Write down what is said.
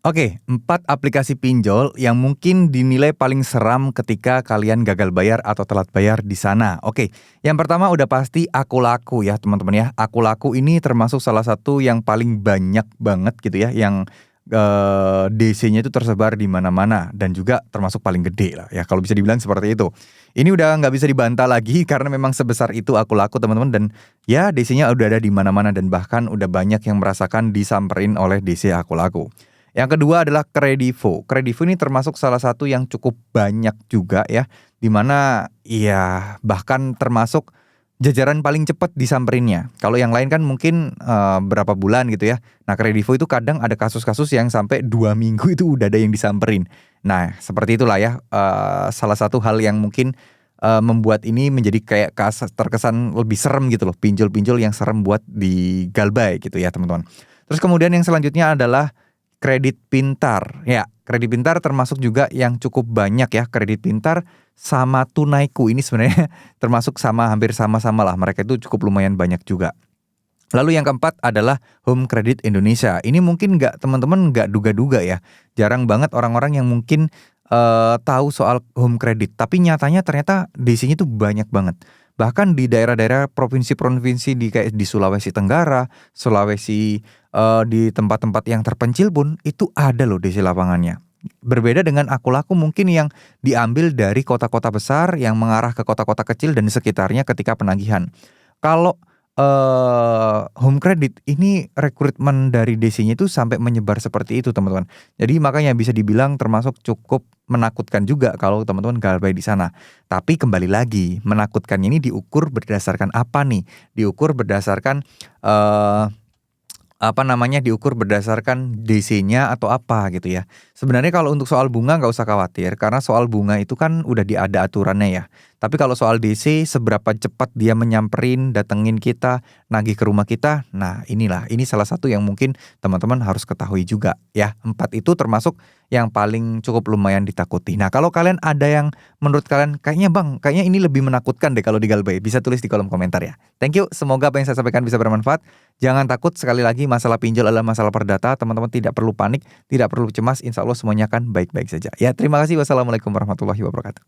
Oke, 4 aplikasi pinjol yang mungkin dinilai paling seram ketika kalian gagal bayar atau telat bayar di sana. Oke, yang pertama udah pasti Akulaku ya teman-teman ya. Akulaku ini termasuk salah satu yang paling banyak banget gitu ya, yang DC-nya itu tersebar di mana-mana dan juga termasuk paling gede lah ya kalau bisa dibilang seperti itu. Ini udah nggak bisa dibantah lagi karena memang sebesar itu Akulaku teman-teman, dan ya DC-nya udah ada di mana-mana dan bahkan udah banyak yang merasakan disamperin oleh DC Akulaku. Yang kedua adalah Kredivo. Kredivo ini termasuk salah satu yang cukup banyak juga ya, di mana ya bahkan termasuk jajaran paling cepat disamperinnya. Kalau yang lain kan mungkin berapa bulan gitu ya. Nah, Kredivo itu kadang ada kasus-kasus yang sampai 2 minggu itu udah ada yang disamperin. Nah, seperti itulah ya, salah satu hal yang mungkin membuat ini menjadi kayak terkesan lebih serem gitu loh. Pinjol-pinjol yang serem buat digalbay gitu ya teman-teman. Terus kemudian yang selanjutnya adalah Kredit Pintar. Ya, Kredit Pintar termasuk juga yang cukup banyak ya. Kredit Pintar sama Tunaiku ini sebenarnya termasuk hampir sama-sama lah. Mereka itu cukup lumayan banyak juga. Lalu yang keempat adalah Home Credit Indonesia. Ini mungkin teman-teman nggak duga-duga ya. Jarang banget orang-orang yang mungkin tahu soal home credit. Tapi nyatanya ternyata DC-nya tuh banyak banget. Bahkan di daerah-daerah provinsi-provinsi kayak di Sulawesi Tenggara, Sulawesi, di tempat-tempat yang terpencil pun itu ada loh DC lapangannya. Berbeda dengan Akulaku mungkin yang diambil dari kota-kota besar yang mengarah ke kota-kota kecil dan sekitarnya ketika penagihan. Kalau home credit ini rekrutmen dari DC-nya itu sampai menyebar seperti itu teman-teman. Jadi makanya bisa dibilang termasuk cukup menakutkan juga kalau teman-teman galbay di sana. Tapi kembali lagi, menakutkannya ini diukur berdasarkan apa nih? Diukur berdasarkan diukur berdasarkan DC-nya atau apa gitu ya. Sebenarnya kalau untuk soal bunga nggak usah khawatir, karena soal bunga itu kan udah ada aturannya ya. Tapi kalau soal DC, seberapa cepat dia menyamperin, datengin kita, nagih ke rumah kita, nah ini salah satu yang mungkin teman-teman harus ketahui juga ya. 4 itu termasuk yang paling cukup lumayan ditakuti. Nah, kalau kalian ada yang menurut kalian kayaknya ini lebih menakutkan deh kalau digalbay, bisa tulis di kolom komentar ya. Thank you, semoga apa yang saya sampaikan bisa bermanfaat. Jangan takut, sekali lagi masalah pinjol adalah masalah perdata, teman-teman tidak perlu panik, tidak perlu cemas, insya Allah semuanya akan baik-baik saja. Ya, terima kasih. Wassalamualaikum warahmatullahi wabarakatuh.